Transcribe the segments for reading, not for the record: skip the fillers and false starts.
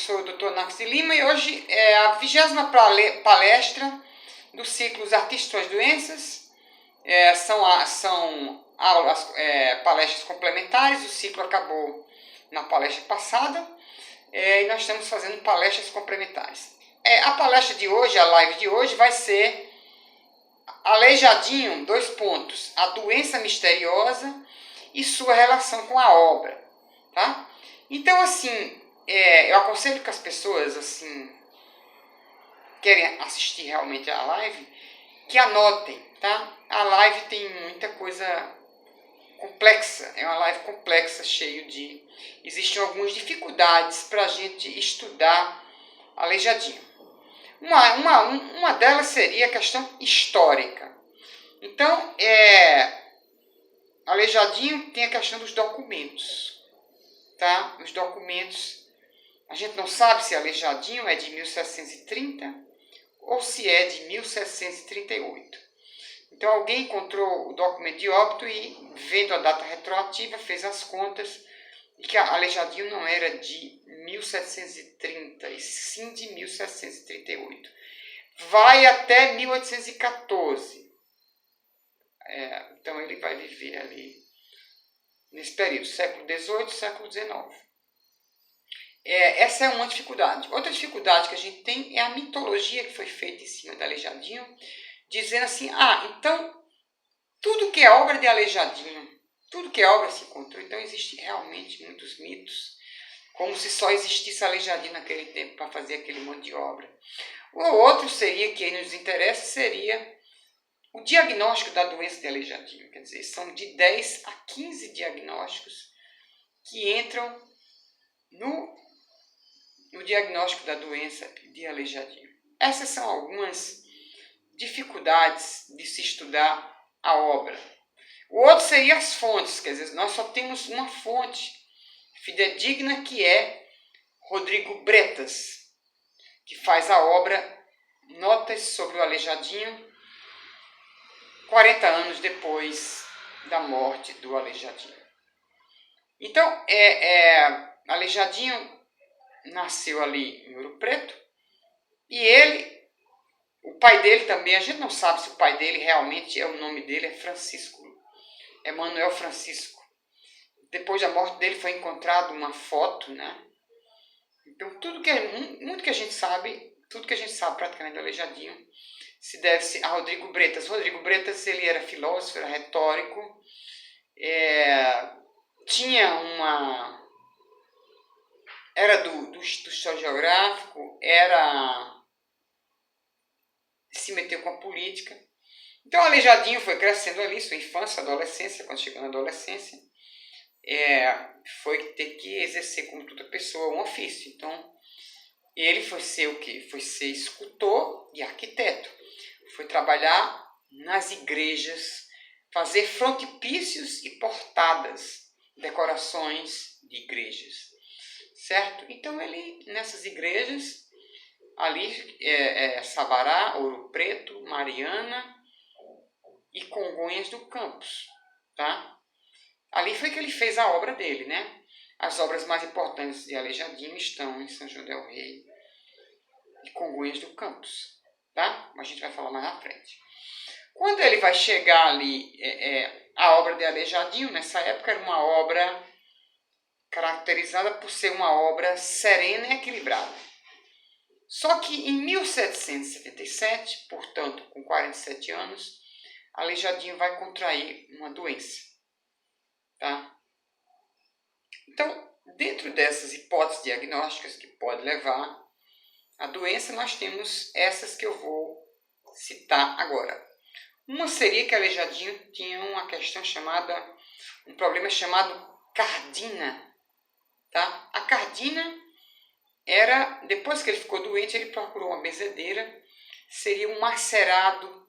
sou o Dr. Narcis de Lima e hoje é a 20ª palestra do ciclo Os Artistas e Suas Doenças. São aulas, palestras complementares. O ciclo acabou na palestra passada e nós estamos fazendo palestras complementares. A palestra de hoje, a live de hoje, vai ser Aleijadinho, : a doença misteriosa e sua relação com a obra, tá? Então, assim, eu aconselho que as pessoas, assim, querem assistir realmente a live, que anotem, tá? A live tem muita coisa complexa, é uma live complexa, cheio de... Existem algumas dificuldades para a gente estudar Aleijadinho. Uma delas seria a questão histórica. Então, Aleijadinho tem a questão dos documentos, tá? Os documentos, a gente não sabe se Aleijadinho é de 1730 ou se é de 1738. Então, alguém encontrou o documento de óbito e, vendo a data retroativa, fez as contas e que Aleijadinho não era de 1730, e sim de 1738. Vai até 1814. Então, ele vai viver ali nesse período, século XVIII, século XIX. Essa é uma dificuldade. Outra dificuldade que a gente tem é a mitologia que foi feita em cima de Aleijadinho, dizendo assim, então, tudo que é obra de Aleijadinho, tudo que é obra se encontrou, então existem realmente muitos mitos, como se só existisse Aleijadinho naquele tempo para fazer aquele monte de obra. O outro seria, que nos interessa, seria o diagnóstico da doença de Aleijadinho. Quer dizer, são de 10 a 15 diagnósticos que entram no diagnóstico da doença de Aleijadinho. Essas são algumas dificuldades de se estudar a obra. O outro seria as fontes, quer dizer, nós só temos uma fonte fidedigna, que é Rodrigo Bretas, que faz a obra Notas sobre o Aleijadinho, 40 anos depois da morte do Aleijadinho. Então, Aleijadinho nasceu ali em Ouro Preto, e o pai dele também, a gente não sabe se o pai dele realmente o nome dele é Francisco, Emanuel Francisco. Depois da morte dele foi encontrado uma foto, né? Então, muito que a gente sabe, tudo que a gente sabe praticamente do Aleijadinho se deve a Rodrigo Bretas. Rodrigo Bretas, ele era filósofo, era retórico, era do História Geográfico, se meteu com a política. Então, Aleijadinho foi crescendo ali, sua infância, adolescência. Quando chegou na adolescência, foi ter que exercer, como toda pessoa, um ofício. Então, ele foi ser o quê? Foi ser escultor e arquiteto. Foi trabalhar nas igrejas, fazer frontispícios e portadas, decorações de igrejas, certo? Então, ele, nessas igrejas, ali, Sabará, Ouro Preto, Mariana e Congonhas do Campos, tá? Ali foi que ele fez a obra dele, né? As obras mais importantes de Aleijadinho estão em São João del Rei e Congonhas do Campos, tá? Mas a gente vai falar mais à frente. Quando ele vai chegar ali, a obra de Aleijadinho, nessa época, era uma obra caracterizada por ser uma obra serena e equilibrada. Só que em 1777, portanto, com 47 anos, Aleijadinho vai contrair uma doença, tá? Então, dentro dessas hipóteses diagnósticas que pode levar à doença, nós temos essas que eu vou citar agora. Uma seria que Aleijadinho tinha um problema chamado cardina, tá? A cardina era, depois que ele ficou doente, ele procurou uma benzedeira, seria um macerado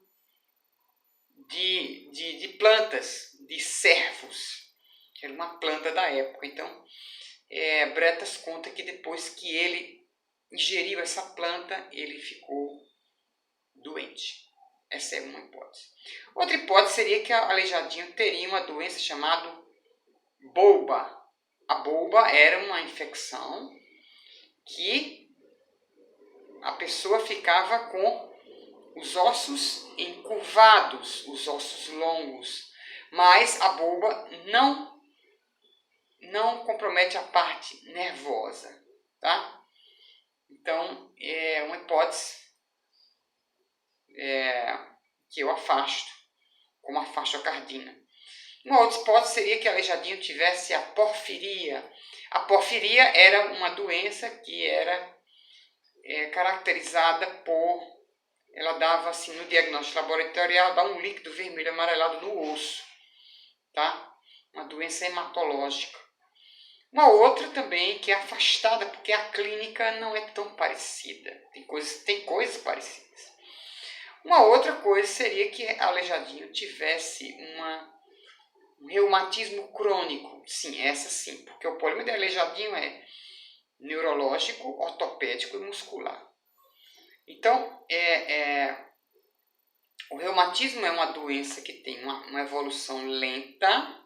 de plantas, de cervos, que era uma planta da época. Então, Bretas conta que depois que ele ingeriu essa planta, ele ficou doente. Essa é uma hipótese. Outra hipótese seria que Aleijadinho teria uma doença chamada bolba. A bolba era uma infecção que a pessoa ficava com os ossos encurvados, os ossos longos, mas a bulba não compromete a parte nervosa, tá? Então, é uma hipótese que eu afasto, como afasto a cardina. Uma outra hipótese seria que Aleijadinho tivesse a porfiria. A porfiria era uma doença que era caracterizada por... Ela dava, assim, no diagnóstico laboratorial, dá um líquido vermelho amarelado no osso, tá? Uma doença hematológica. Uma outra também que é afastada, porque a clínica não é tão parecida. Tem coisas parecidas. Uma outra coisa seria que Aleijadinho tivesse um reumatismo crônico. Sim, essa sim, porque o problema de Aleijadinho é neurológico, ortopédico e muscular. Então, o reumatismo é uma doença que tem uma evolução lenta,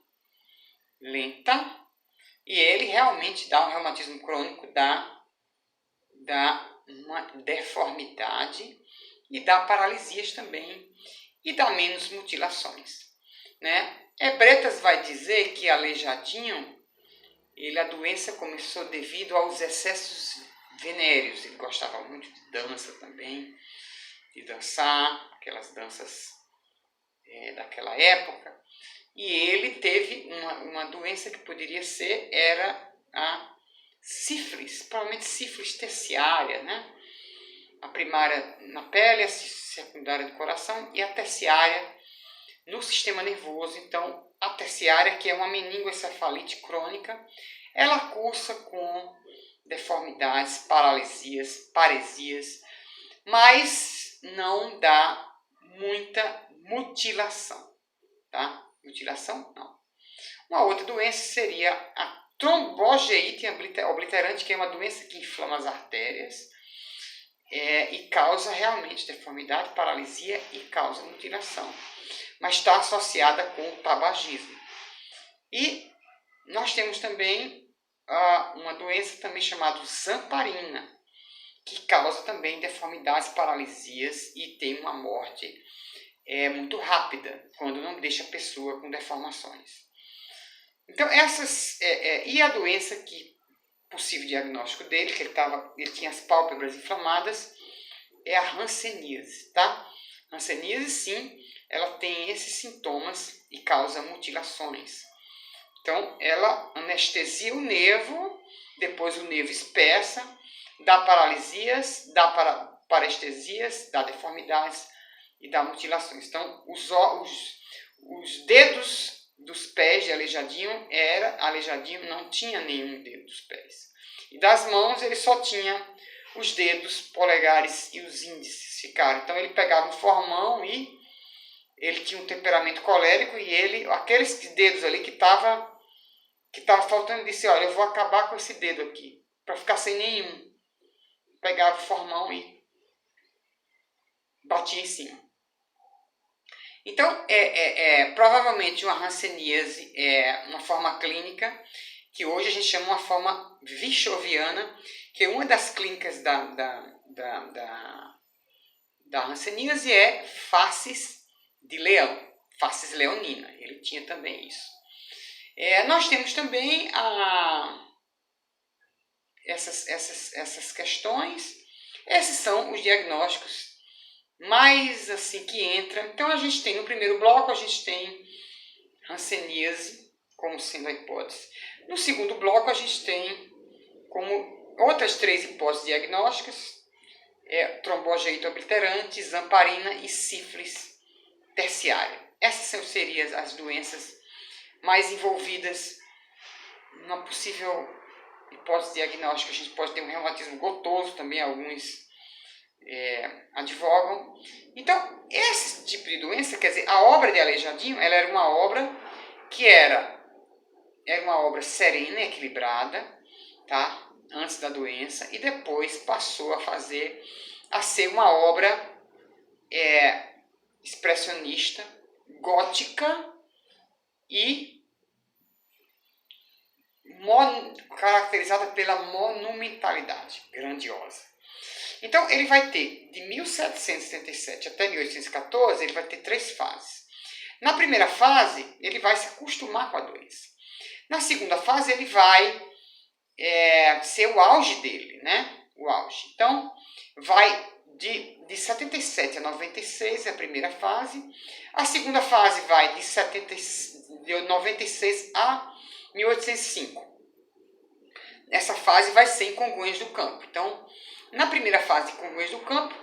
e ele realmente dá um reumatismo crônico, dá uma deformidade e dá paralisias também e dá menos mutilações, né? Bretas vai dizer que Aleijadinho, a doença começou devido aos excessos venéreos. Ele gostava muito de dança também, de dançar, aquelas danças daquela época. E ele teve uma doença que poderia ser, era a sífilis, provavelmente sífilis terciária, né? A primária na pele, a secundária do coração e a terciária no sistema nervoso. Então, a terciária, que é uma meningoencefalite crônica, ela cursa com deformidades, paralisias, paresias, mas não dá muita mutilação, tá? Mutilação, não. Uma outra doença seria a trombogeite obliterante, que é uma doença que inflama as artérias e causa realmente deformidade, paralisia e causa mutilação, mas está associada com o tabagismo. E nós temos também uma doença também chamada zamparina, que causa também deformidades, paralisias e tem uma morte muito rápida, quando não deixa a pessoa com deformações. Então, e a doença que, possível diagnóstico dele, que ele tinha as pálpebras inflamadas, é a hanseníase, tá? Hanseníase, sim, ela tem esses sintomas e causa mutilações. Então, ela anestesia o nervo, depois o nervo espessa, dá paralisias, dá parestesias, dá deformidades e dá mutilações. Então, os dedos dos pés de Aleijadinho não tinha nenhum dedo dos pés. E das mãos ele só tinha os dedos polegares e os índices ficaram. Então ele pegava um formão e ele tinha um temperamento colérico e aqueles dedos ali que estava faltando, ele disse, olha, eu vou acabar com esse dedo aqui, para ficar sem nenhum. Pegava o formão e batia em cima. Então, provavelmente uma hanseníase é uma forma clínica que hoje a gente chama uma forma vichoviana, que é uma das clínicas da hanseníase é faces de leão, faces leonina. Ele tinha também isso. Nós temos também essas questões. Esses são os diagnósticos mais assim que entram. Então a gente tem no primeiro bloco, a gente tem hanseníase como sendo a hipótese. No segundo bloco a gente tem como outras 3 hipóteses diagnósticas, trombogeite obliterante, zamparina e sífilis terciária. Essas seriam as doenças mais envolvidas numa possível hipótese diagnóstica. A gente pode ter um reumatismo gotoso também, alguns advogam. Então, esse tipo de doença, quer dizer, a obra de Aleijadinho, ela era uma obra que era uma obra serena, equilibrada, tá? Antes da doença, e depois passou a ser uma obra expressionista, gótica e caracterizada pela monumentalidade, grandiosa. Então, ele vai ter, de 1777 até 1814, ele vai ter 3 fases. Na primeira fase, ele vai se acostumar com a doença. Na segunda fase, ele vai ser o auge dele, né? O auge. Então, vai de 77 a 96, é a primeira fase. A segunda fase vai de 96 a 1805. Essa fase vai ser em Congonhas do Campo. Então, na primeira fase de Congonhas do Campo,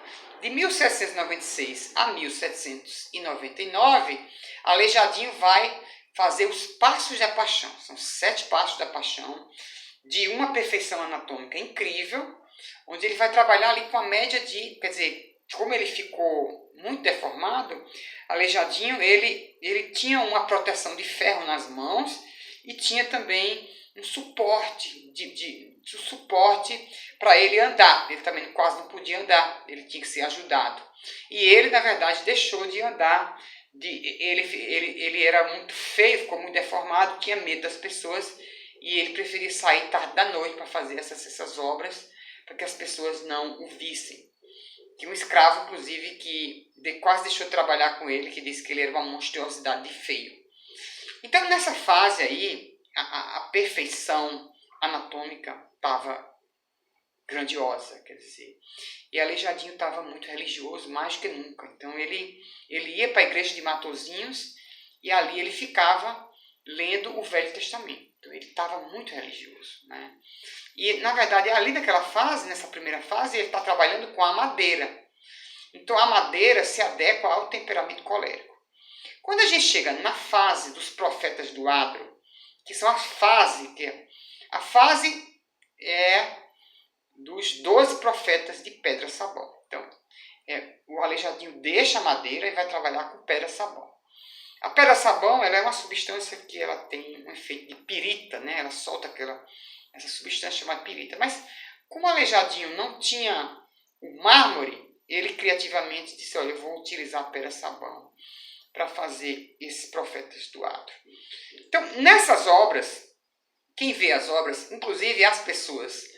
de 1796 a 1799, Aleijadinho vai fazer os Passos da Paixão. São 7 Passos da Paixão, de uma perfeição anatômica incrível, onde ele vai trabalhar ali com a média de, quer dizer, como ele ficou muito deformado, Aleijadinho, ele tinha uma proteção de ferro nas mãos e tinha também um suporte para ele andar. Ele também quase não podia andar, ele tinha que ser ajudado. E ele, na verdade, deixou de andar. Ele era muito feio, ficou muito deformado, tinha medo das pessoas e ele preferia sair tarde da noite para fazer essas obras, para que as pessoas não o vissem. Tinha um escravo, inclusive, que quase deixou de trabalhar com ele, que disse que ele era uma monstruosidade de feio. Então, nessa fase aí, a perfeição anatômica estava grandiosa, quer dizer. E Aleijadinho estava muito religioso, mais do que nunca. Então, ele ia para a igreja de Matozinhos e ali ele ficava lendo o Velho Testamento. Então, ele estava muito religioso, né? E, na verdade, ali naquela fase, nessa primeira fase, ele está trabalhando com a madeira. Então, a madeira se adequa ao temperamento colérico. Quando a gente chega na fase dos profetas do adro, que são a fase dos 12 profetas de pedra-sabão. Então, o Aleijadinho deixa a madeira e vai trabalhar com pedra-sabão. A pedra-sabão ela é uma substância que ela tem um efeito de pirita, né? Ela solta essa substância chamada pirita. Mas, como o Aleijadinho não tinha o mármore, ele criativamente disse, olha, eu vou utilizar a pedra-sabão para fazer esses profetas do adro. Então, nessas obras, quem vê as obras, inclusive as pessoas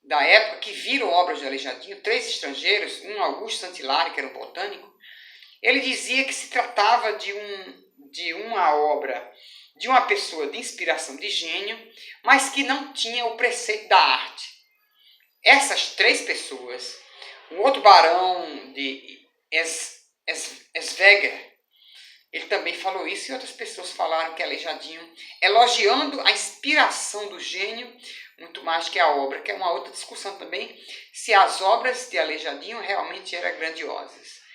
da época que viram obras de Aleijadinho, 3 estrangeiros, um Augusto Santilari, que era um botânico, ele dizia que se tratava de uma obra de uma pessoa de inspiração de gênio, mas que não tinha o preceito da arte. Essas 3 pessoas, um outro barão de Esweger, ele também falou isso, e outras pessoas falaram que Aleijadinho, elogiando a inspiração do gênio, muito mais que a obra, que é uma outra discussão também, se as obras de Aleijadinho realmente eram grandiosas.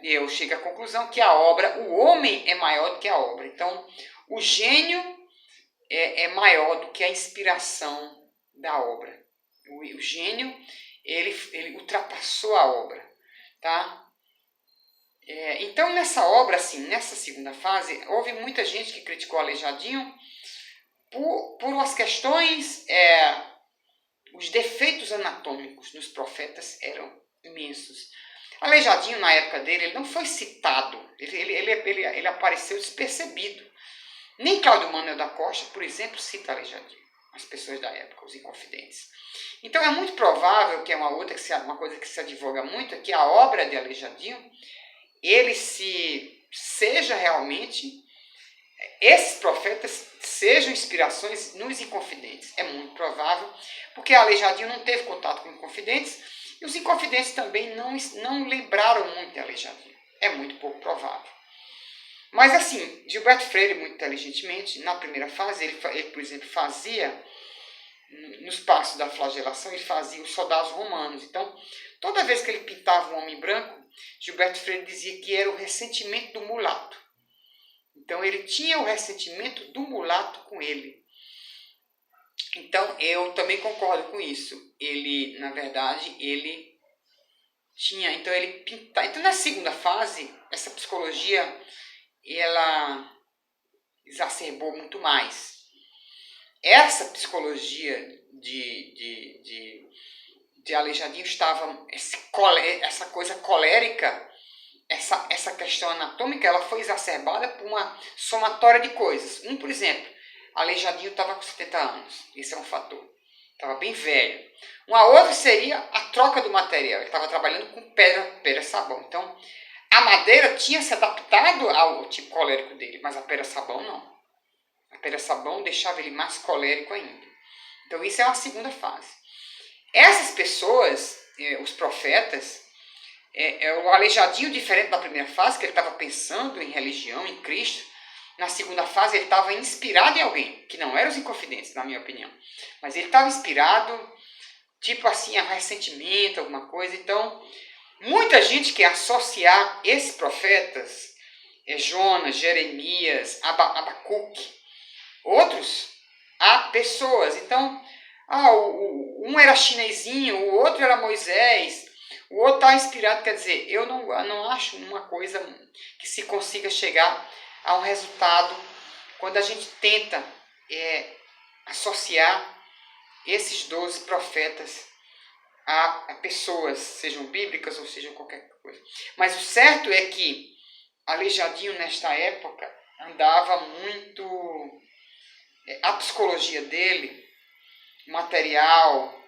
Eu chego à conclusão que a obra, o homem é maior do que a obra. Então, o gênio é maior do que a inspiração da obra. O gênio, ele ultrapassou a obra, tá? Então, nessa obra, assim, nessa segunda fase, houve muita gente que criticou Aleijadinho por as questões, os defeitos anatômicos nos profetas eram imensos. Aleijadinho, na época dele, ele não foi citado, ele apareceu despercebido. Nem Cláudio Manuel da Costa, por exemplo, cita Aleijadinho, as pessoas da época, os inconfidentes. Então, é muito provável que uma coisa que se advoga muito, é que a obra de Aleijadinho, seja realmente, esses profetas sejam inspirações nos inconfidentes. É muito provável, porque Aleijadinho não teve contato com inconfidentes, e os inconfidentes também não lembraram muito de Aleijadinho. É muito pouco provável. Mas assim, Gilberto Freire, muito inteligentemente, na primeira fase, ele por exemplo, fazia, nos passos da flagelação, ele fazia os soldados romanos. Então, toda vez que ele pintava um homem branco, Gilberto Freire dizia que era o ressentimento do mulato. Então, ele tinha o ressentimento do mulato com ele. Então, eu também concordo com isso. Ele, na verdade, ele tinha... Então, ele pintava... Então, na segunda fase, essa psicologia, ela exacerbou muito mais. Essa psicologia de Aleijadinho estava... Essa coisa colérica, essa questão anatômica, ela foi exacerbada por uma somatória de coisas. Por exemplo, Aleijadinho estava com 70 anos. Esse é um fator. Estava bem velho. Uma outra seria a troca do material. Ele estava trabalhando com pedra-sabão. Então, a madeira tinha se adaptado ao tipo colérico dele, mas a pedra-sabão não. A pedra-sabão deixava ele mais colérico ainda. Então, isso é uma segunda fase. Essas pessoas, os profetas, o aleijadinho diferente da primeira fase, que ele estava pensando em religião, em Cristo. Na segunda fase, ele estava inspirado em alguém, que não eram os inconfidentes, na minha opinião. Mas ele estava inspirado, tipo assim, a ressentimento, alguma coisa. Então, muita gente quer associar esses profetas, Jonas, Jeremias, Abacuque, outros, a pessoas. Então, um era chinesinho, o outro era Moisés, o outro está inspirado. Quer dizer, eu não acho uma coisa que se consiga chegar a um resultado quando a gente tenta associar esses 12 profetas a pessoas, sejam bíblicas ou sejam qualquer coisa. Mas o certo é que Aleijadinho, nesta época, andava muito... a psicologia dele, o material,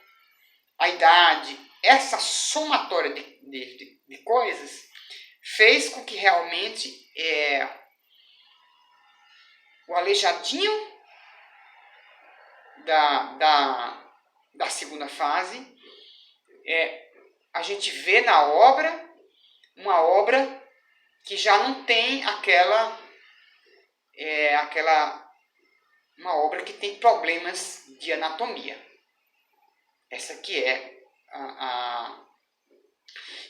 a idade, essa somatória de coisas fez com que realmente o Aleijadinho da segunda fase, a gente vê na obra uma obra que já não tem uma obra que tem problemas de anatomia. Essa aqui é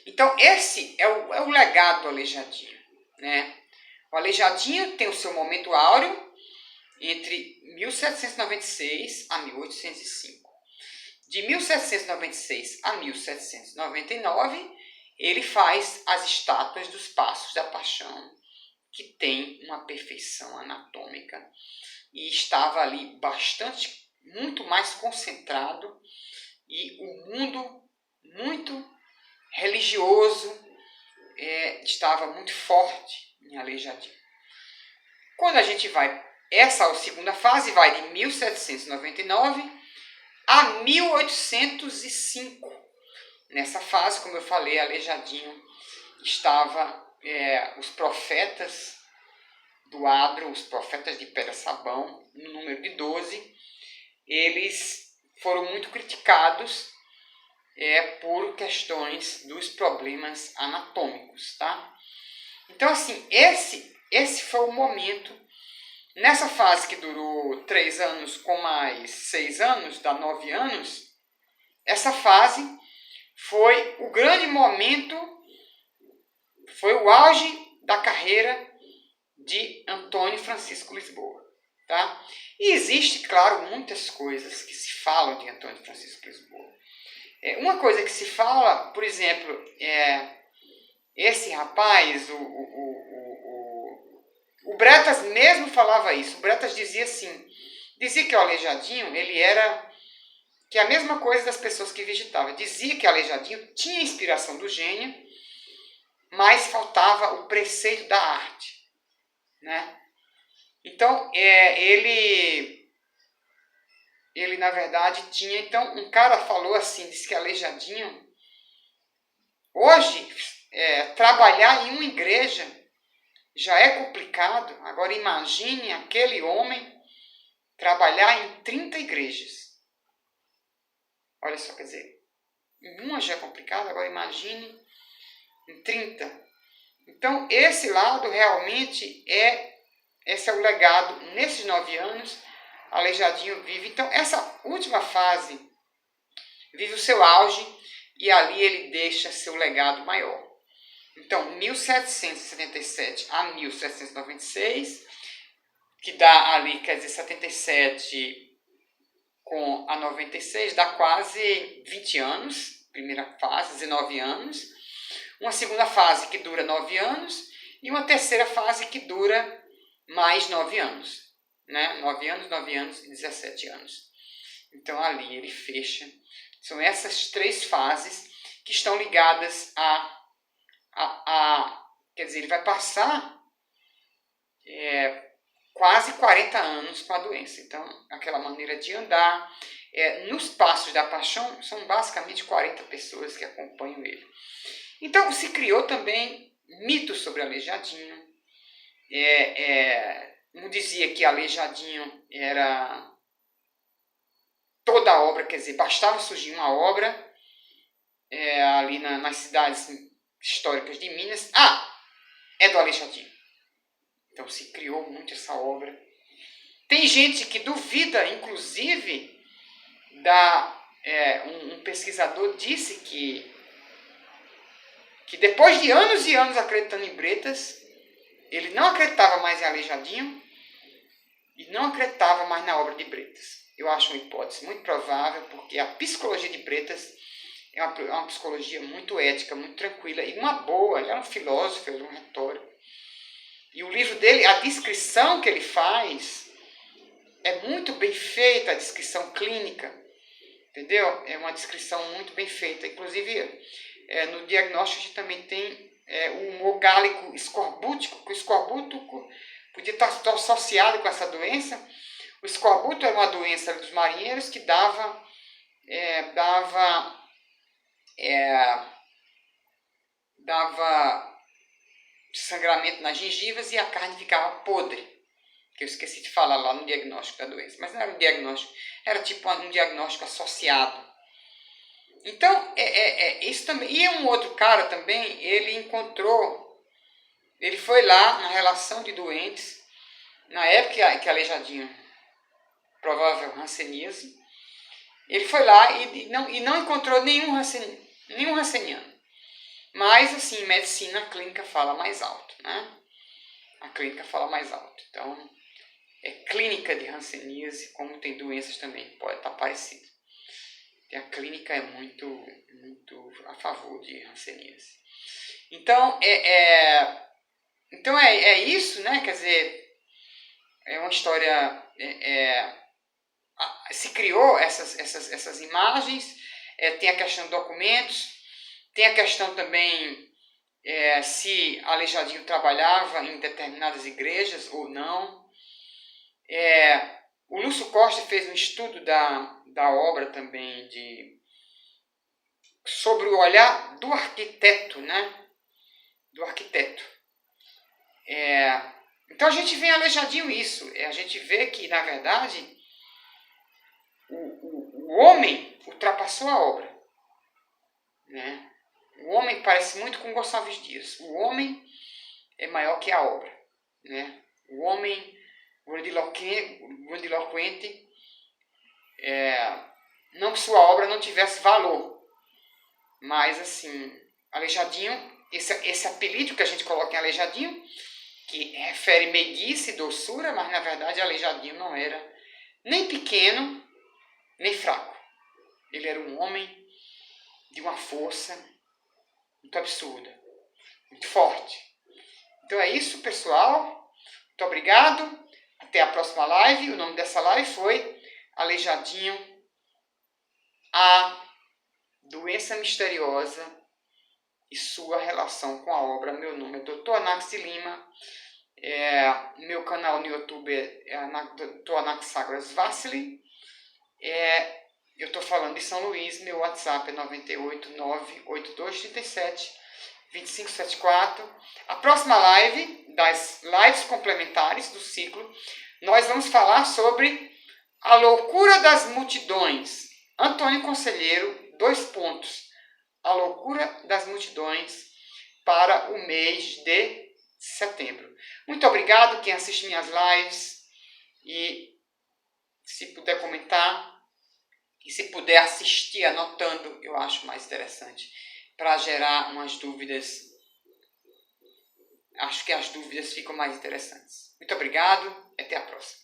Então, esse é o legado do Aleijadinho, né? O Aleijadinho tem o seu momento áureo entre 1796 a 1805. De 1796 a 1799, ele faz as estátuas dos Passos da Paixão, que tem uma perfeição anatômica, e estava ali muito mais concentrado, e o mundo muito religioso estava muito forte em Aleijadinho. Quando a gente vai, essa segunda fase vai de 1799 a 1805. Nessa fase, como eu falei, Aleijadinho estava, os profetas do adro, os profetas de pedra-sabão, no número de 12, eles foram muito criticados por questões dos problemas anatômicos, tá? Então, assim, esse foi o momento. Nessa fase que durou 3 anos com mais 6 anos, dá 9 anos, essa fase foi o grande momento, foi o auge da carreira de Antônio Francisco Lisboa, tá? E existe, claro, muitas coisas que se falam de Antônio Francisco Lisboa. Uma coisa que se fala, por exemplo, esse rapaz, o Bretas mesmo falava isso. O Bretas dizia assim, dizia que o Aleijadinho, ele era, que é a mesma coisa das pessoas que vegetavam. Dizia que o Aleijadinho tinha inspiração do gênio, mas faltava o preceito da arte, né? Então, ele na verdade tinha, então um cara falou assim, disse que Aleijadinho, hoje, trabalhar em uma igreja já é complicado, agora imagine aquele homem trabalhar em 30 igrejas. Olha só, quer dizer, em uma já é complicado, agora imagine em 30. Então, esse lado realmente esse é o legado. Nesses 9 anos, Aleijadinho vive. Então, essa última fase vive o seu auge e ali ele deixa seu legado maior. Então, 1777 a 1796, que dá ali, quer dizer, 77 com a 96, dá quase 20 anos, primeira fase, 19 anos. Uma segunda fase que dura 9 anos e uma terceira fase que dura mais 9 anos. Né? 9 anos e 17 anos. Então, ali ele fecha. São essas 3 fases que estão ligadas quer dizer, ele vai passar quase 40 anos com a doença. Então, aquela maneira de andar. Nos Passos da Paixão, são basicamente 40 pessoas que acompanham ele. Então, se criou também mitos sobre Aleijadinho. Um dizia que Aleijadinho era toda a obra, quer dizer, bastava surgir uma obra ali nas cidades históricas de Minas. É do Aleijadinho. Então se criou muito essa obra. Tem gente que duvida, inclusive, um pesquisador disse que depois de anos e anos acreditando em Bretas, ele não acreditava mais em Aleijadinho e não acreditava mais na obra de Bretas. Eu acho uma hipótese muito provável, porque a psicologia de Bretas é uma psicologia muito ética, muito tranquila e uma boa. Ele é um filósofo, ele é um retórico. E o livro dele, a descrição que ele faz, é muito bem feita, a descrição clínica, entendeu? É uma descrição muito bem feita. Inclusive, no diagnóstico a gente também tem o humor gálico escorbútico, que o escorbútico podia estar associado com essa doença. O escorbuto era uma doença dos marinheiros que dava sangramento nas gengivas e a carne ficava podre, que eu esqueci de falar lá no diagnóstico da doença, mas não era um diagnóstico, era tipo um diagnóstico associado. Então, isso também. E um outro cara também, ele foi lá na relação de doentes, na época que Aleijadinho, provável hanseníase, ele foi lá e não encontrou nenhum hanseniano. Mas, assim, medicina, a clínica fala mais alto, né? A clínica fala mais alto. Então, clínica de hanseníase, como tem doenças também, pode estar parecido. E a clínica é muito, muito a favor de hanseníase. Então, é isso, né? Quer dizer, é uma história... se criou essas imagens, tem a questão de documentos, tem a questão também se Aleijadinho trabalhava em determinadas igrejas ou não. O Lúcio Costa fez um estudo da obra também sobre o olhar do arquiteto, né? Do arquiteto. Então a gente vê em Aleijadinho isso. A gente vê que, na verdade, o homem ultrapassou a obra, né? O homem parece muito com Gonçalves Dias. O homem é maior que a obra, né? O homem grandiloquente, não que sua obra não tivesse valor, mas assim, Aleijadinho, esse apelido que a gente coloca em Aleijadinho, que refere meiguice e doçura, mas na verdade Aleijadinho não era nem pequeno, nem fraco. Ele era um homem de uma força muito absurda, muito forte. Então é isso, pessoal. Muito obrigado. Até a próxima live. O nome dessa live foi Aleijadinho, a doença misteriosa e sua relação com a obra. Meu nome é Dr. Anax de Lima. Meu canal no YouTube é Dr. Anax Sagras Vassili. Eu estou falando de São Luís. Meu WhatsApp é 98982372574. A próxima live, das lives complementares do ciclo, nós vamos falar sobre a loucura das multidões. Antônio Conselheiro, 2 pontos. A loucura das multidões para o mês de setembro. Muito obrigado quem assiste minhas lives e se puder comentar e se puder assistir anotando, eu acho mais interessante para gerar umas dúvidas. Acho que as dúvidas ficam mais interessantes. Muito obrigado e até a próxima.